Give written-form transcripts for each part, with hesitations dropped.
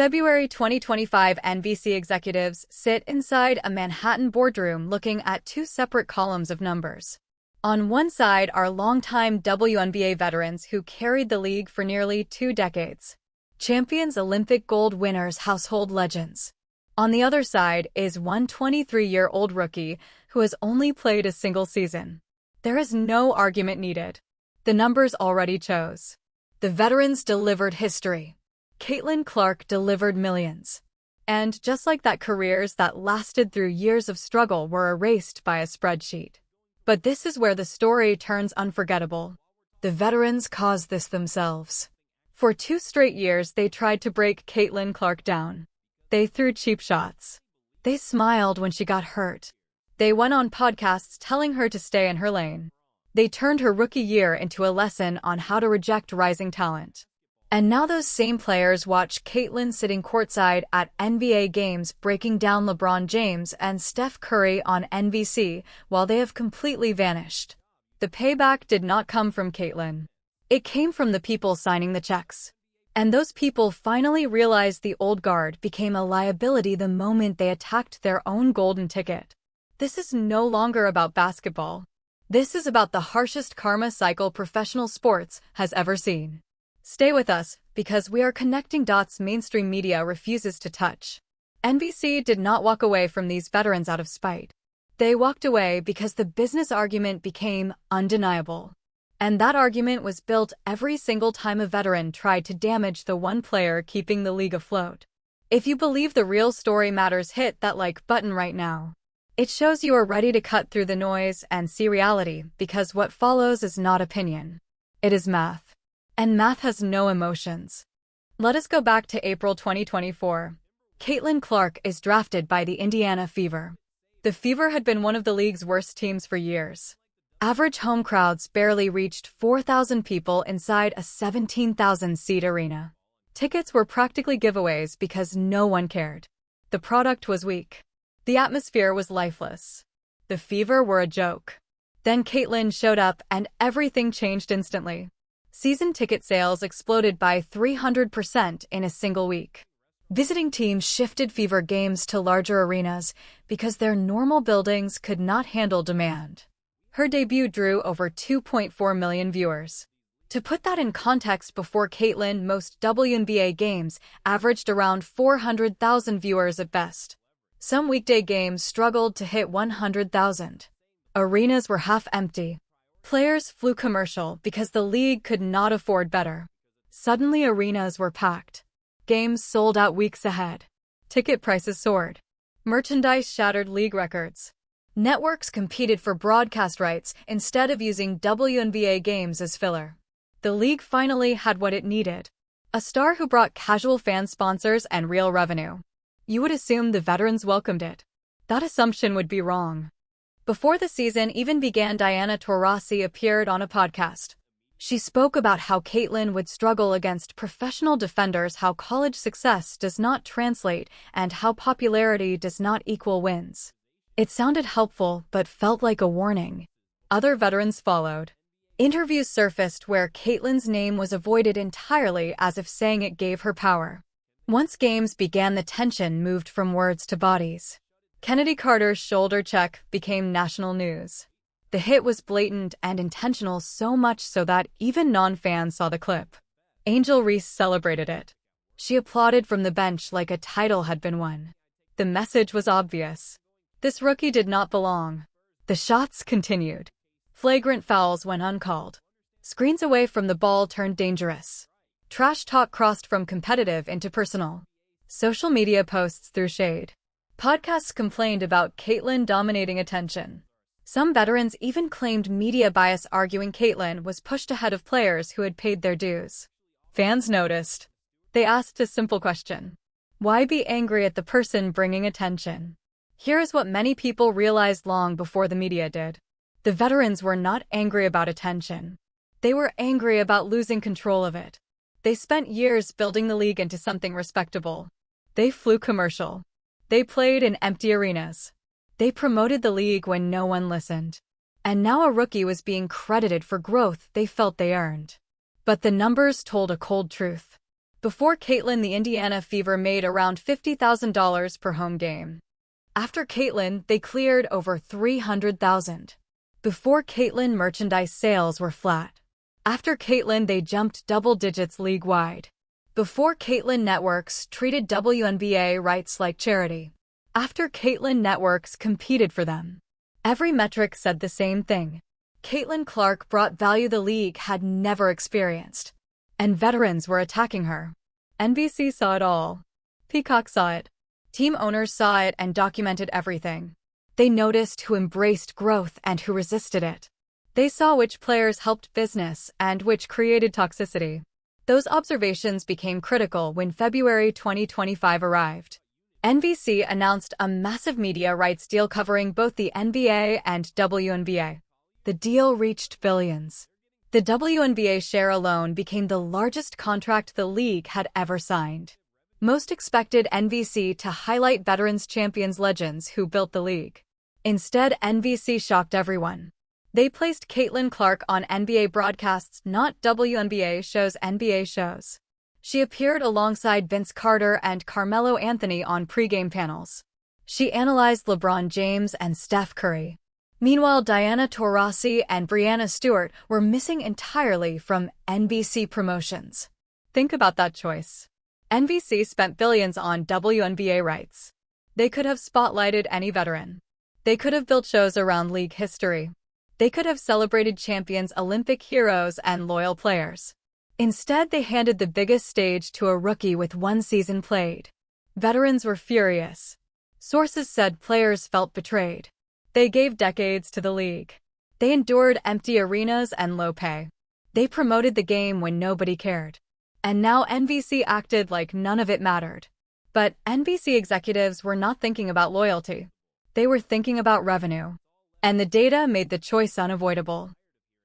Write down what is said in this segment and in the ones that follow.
February 2025 NBC executives sit inside a Manhattan boardroom looking at two separate columns of numbers. On one side are longtime WNBA veterans who carried the league for nearly 2 decades. Champions, Olympic gold winners, household legends. On the other side is one 23-year-old rookie who has only played a single season. There is no argument needed. The numbers already chose. The veterans delivered history. Caitlin Clark delivered millions. And just like that, careers that lasted through years of struggle were erased by a spreadsheet. But this is where the story turns unforgettable. The veterans caused this themselves. For 2 straight years, they tried to break Caitlin Clark down. They threw cheap shots. They smiled when she got hurt. They went on podcasts telling her to stay in her lane. They turned her rookie year into a lesson on how to reject rising talent. And now those same players watch Caitlin sitting courtside at NBA games breaking down LeBron James and Steph Curry on NBC while they have completely vanished. The payback did not come from Caitlin. It came from the people signing the checks. And those people finally realized the old guard became a liability the moment they attacked their own golden ticket. This is no longer about basketball. This is about the harshest karma cycle professional sports has ever seen. Stay with us, because we are connecting dots mainstream media refuses to touch. NBC did not walk away from these veterans out of spite. They walked away because the business argument became undeniable. And that argument was built every single time a veteran tried to damage the one player keeping the league afloat. If you believe the real story matters, hit that like button right now. It shows you are ready to cut through the noise and see reality, because what follows is not opinion. It is math. And math has no emotions. Let us go back to April 2024. Caitlin Clark is drafted by the Indiana Fever. The Fever had been one of the league's worst teams for years. Average home crowds barely reached 4,000 people inside a 17,000-seat arena. Tickets were practically giveaways because no one cared. The product was weak. The atmosphere was lifeless. The Fever were a joke. Then Caitlin showed up and everything changed instantly. Season ticket sales exploded by 300% in a single week. Visiting teams shifted Fever games to larger arenas because their normal buildings could not handle demand. Her debut drew over 2.4 million viewers. To put that in context, before Caitlin, most WNBA games averaged around 400,000 viewers at best. Some weekday games struggled to hit 100,000. Arenas were half empty. Players flew commercial because the league could not afford better. Suddenly arenas were packed. Games sold out weeks ahead. Ticket prices soared. Merchandise shattered league records. Networks competed for broadcast rights instead of using WNBA games as filler. The league finally had what it needed. A star who brought casual fan sponsors and real revenue. You would assume the veterans welcomed it. That assumption would be wrong. Before the season even began, Diana Taurasi appeared on a podcast. She spoke about how Caitlin would struggle against professional defenders, how college success does not translate, and how popularity does not equal wins. It sounded helpful, but felt like a warning. Other veterans followed. Interviews surfaced where Caitlin's name was avoided entirely, as if saying it gave her power. Once games began, the tension moved from words to bodies. Kennedy Carter's shoulder check became national news. The hit was blatant and intentional, so much so that even non-fans saw the clip. Angel Reese celebrated it. She applauded from the bench like a title had been won. The message was obvious. This rookie did not belong. The shots continued. Flagrant fouls went uncalled. Screens away from the ball turned dangerous. Trash talk crossed from competitive into personal. Social media posts threw shade. Podcasts complained about Caitlin dominating attention. Some veterans even claimed media bias, arguing Caitlin was pushed ahead of players who had paid their dues. Fans noticed. They asked a simple question. Why be angry at the person bringing attention? Here is what many people realized long before the media did. The veterans were not angry about attention. They were angry about losing control of it. They spent years building the league into something respectable. They flew commercial. They played in empty arenas. They promoted the league when no one listened. And now a rookie was being credited for growth they felt they earned. But the numbers told a cold truth. Before Caitlin, the Indiana Fever made around $50,000 per home game. After Caitlin, they cleared over $300,000. Before Caitlin, merchandise sales were flat. After Caitlin, they jumped double digits league-wide. Before Caitlin, networks treated WNBA rights like charity. After Caitlin, networks competed for them. Every metric said the same thing. Caitlin Clark brought value the league had never experienced. And veterans were attacking her. NBC saw it all. Peacock saw it. Team owners saw it and documented everything. They noticed who embraced growth and who resisted it. They saw which players helped business and which created toxicity. Those observations became critical when February 2025 arrived. NBC announced a massive media rights deal covering both the NBA and WNBA. The deal reached billions. The WNBA share alone became the largest contract the league had ever signed. Most expected NBC to highlight veterans champions legends who built the league. Instead, NBC shocked everyone. They placed Caitlin Clark on NBA broadcasts, not WNBA shows, NBA shows. She appeared alongside Vince Carter and Carmelo Anthony on pregame panels. She analyzed LeBron James and Steph Curry. Meanwhile, Diana Taurasi and Breanna Stewart were missing entirely from NBC promotions. Think about that choice. NBC spent billions on WNBA rights. They could have spotlighted any veteran. They could have built shows around league history. They could have celebrated champions, Olympic heroes, and loyal players. Instead, they handed the biggest stage to a rookie with one season played. Veterans were furious. Sources said players felt betrayed. They gave decades to the league. They endured empty arenas and low pay. They promoted the game when nobody cared. And now NBC acted like none of it mattered. But NBC executives were not thinking about loyalty. They were thinking about revenue. And the data made the choice unavoidable.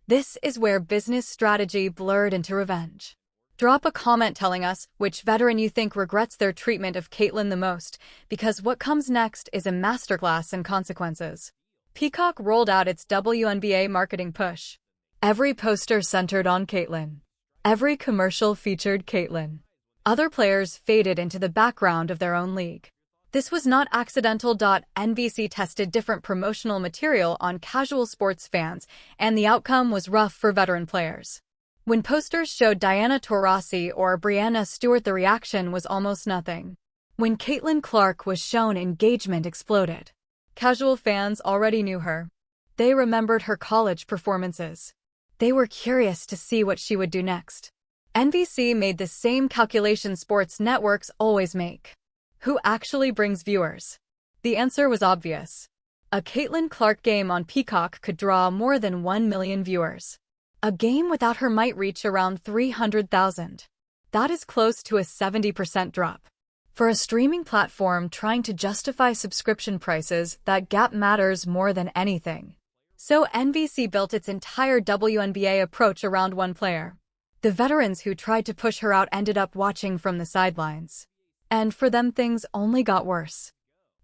This is where business strategy blurred into revenge. Drop a comment telling us which veteran you think regrets their treatment of Caitlin the most, because what comes next is a masterclass in consequences. Peacock rolled out its WNBA marketing push. Every poster centered on Caitlin. Every commercial featured Caitlin. Other players faded into the background of their own league. This was not accidental. NBC tested different promotional material on casual sports fans, and the outcome was rough for veteran players. When posters showed Diana Taurasi or Breanna Stewart, the reaction was almost nothing. When Caitlin Clark was shown, engagement exploded. Casual fans already knew her. They remembered her college performances. They were curious to see what she would do next. NBC made the same calculation sports networks always make. Who actually brings viewers? The answer was obvious. A Caitlin Clark game on Peacock could draw more than 1 million viewers. A game without her might reach around 300,000. That is close to a 70% drop. For a streaming platform trying to justify subscription prices, that gap matters more than anything. So NBC built its entire WNBA approach around one player. The veterans who tried to push her out ended up watching from the sidelines. And for them, things only got worse.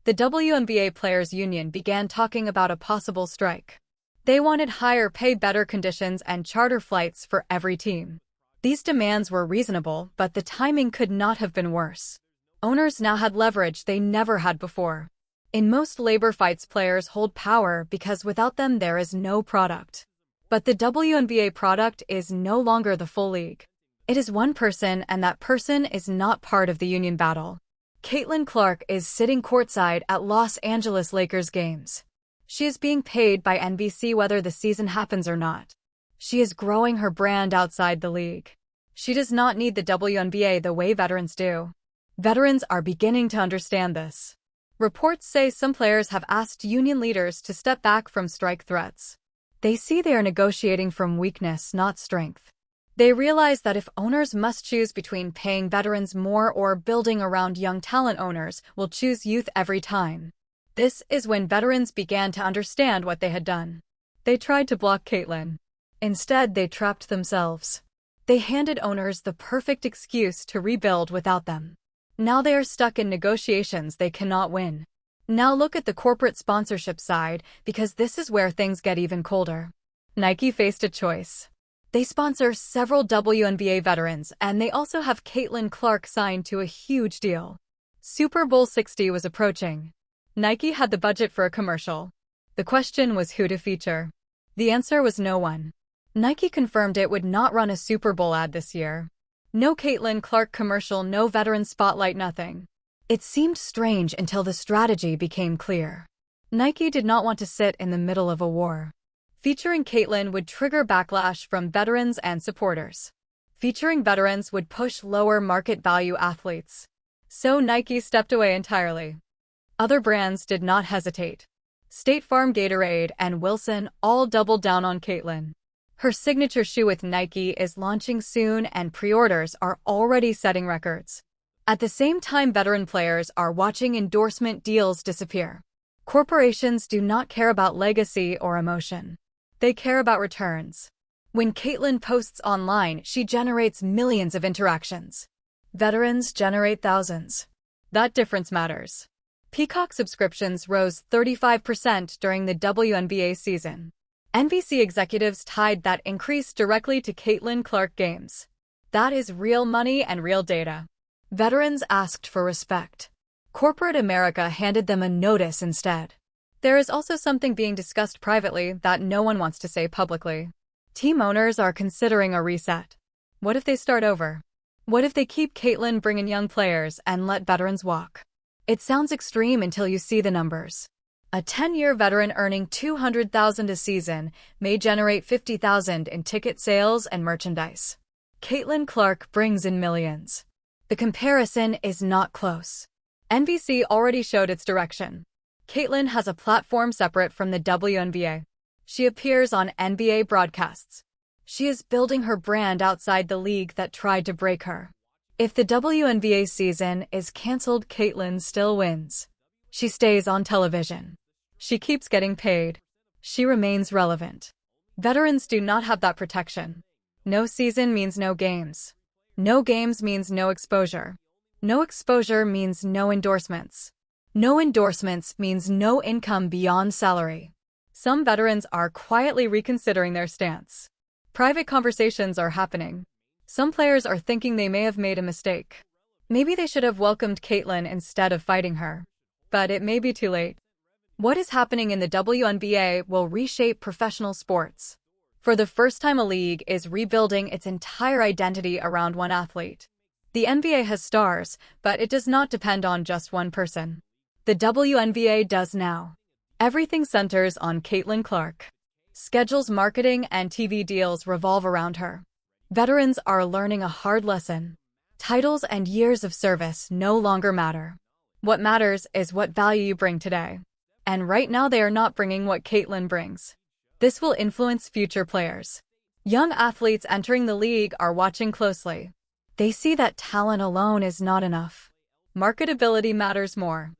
The WNBA Players Union began talking about a possible strike. They wanted higher pay, better conditions, and charter flights for every team. These demands were reasonable, but the timing could not have been worse. Owners now had leverage they never had before. In most labor fights, players hold power because without them there is no product. But the WNBA product is no longer the full league. It is one person, and that person is not part of the union battle. Caitlin Clark is sitting courtside at Los Angeles Lakers games. She is being paid by NBC whether the season happens or not. She is growing her brand outside the league. She does not need the WNBA the way veterans do. Veterans are beginning to understand this. Reports say some players have asked union leaders to step back from strike threats. They see they are negotiating from weakness, not strength. They realize that if owners must choose between paying veterans more or building around young talent, owners will choose youth every time. This is when veterans began to understand what they had done. They tried to block Caitlin. Instead, they trapped themselves. They handed owners the perfect excuse to rebuild without them. Now they are stuck in negotiations they cannot win. Now look at the corporate sponsorship side, because this is where things get even colder. Nike faced a choice. They sponsor several WNBA veterans, and they also have Caitlin Clark signed to a huge deal. Super Bowl 60 was approaching. Nike had the budget for a commercial. The question was who to feature. The answer was no one. Nike confirmed it would not run a Super Bowl ad this year. No Caitlin Clark commercial, no veteran spotlight, nothing. It seemed strange until the strategy became clear. Nike did not want to sit in the middle of a war. Featuring Caitlin would trigger backlash from veterans and supporters. Featuring veterans would push lower market value athletes. So Nike stepped away entirely. Other brands did not hesitate. State Farm, Gatorade, and Wilson all doubled down on Caitlin. Her signature shoe with Nike is launching soon, and pre-orders are already setting records. At the same time, veteran players are watching endorsement deals disappear. Corporations do not care about legacy or emotion. They care about returns. When Caitlin posts online, she generates millions of interactions. Veterans generate thousands. That difference matters. Peacock subscriptions rose 35% during the WNBA season. NBC executives tied that increase directly to Caitlin Clark games. That is real money and real data. Veterans asked for respect. Corporate America handed them a notice instead. There is also something being discussed privately that no one wants to say publicly. Team owners are considering a reset. What if they start over? What if they keep Caitlin, bring in young players, and let veterans walk? It sounds extreme until you see the numbers. A 10-year veteran earning $200,000 a season may generate $50,000 in ticket sales and merchandise. Caitlin Clark brings in millions. The comparison is not close. NBC already showed its direction. Caitlin has a platform separate from the WNBA. She appears on NBA broadcasts. She is building her brand outside the league that tried to break her. If the WNBA season is canceled, Caitlin still wins. She stays on television. She keeps getting paid. She remains relevant. Veterans do not have that protection. No season means no games. No games means no exposure. No exposure means no endorsements. No endorsements means no income beyond salary. Some veterans are quietly reconsidering their stance. Private conversations are happening. Some players are thinking they may have made a mistake. Maybe they should have welcomed Caitlin instead of fighting her. But it may be too late. What is happening in the WNBA will reshape professional sports. For the first time, a league is rebuilding its entire identity around one athlete. The NBA has stars, but it does not depend on just one person. The WNBA does now. Everything centers on Caitlin Clark. Schedules, marketing, and TV deals revolve around her. Veterans are learning a hard lesson. Titles and years of service no longer matter. What matters is what value you bring today. And right now they are not bringing what Caitlin brings. This will influence future players. Young athletes entering the league are watching closely. They see that talent alone is not enough. Marketability matters more.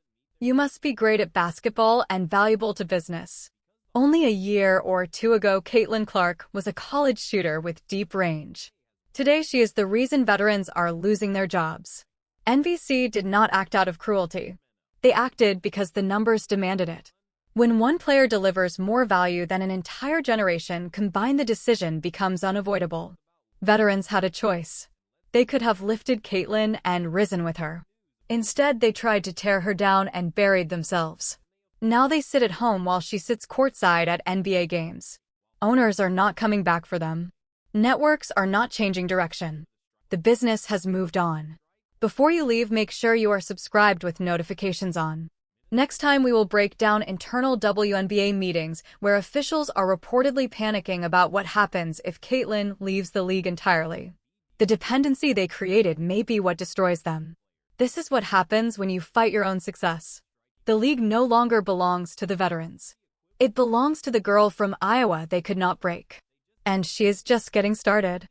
You must be great at basketball and valuable to business. Only a year or two ago, Caitlin Clark was a college shooter with deep range. Today, she is the reason veterans are losing their jobs. NBC did not act out of cruelty. They acted because the numbers demanded it. When one player delivers more value than an entire generation combined, the decision becomes unavoidable. Veterans had a choice. They could have lifted Caitlin and risen with her. Instead, they tried to tear her down and buried themselves. Now they sit at home while she sits courtside at NBA games. Owners are not coming back for them. Networks are not changing direction. The business has moved on. Before you leave, make sure you are subscribed with notifications on. Next time, we will break down internal WNBA meetings where officials are reportedly panicking about what happens if Caitlin leaves the league entirely. The dependency they created may be what destroys them. This is what happens when you fight your own success. The league no longer belongs to the veterans. It belongs to the girl from Iowa they could not break. And she is just getting started.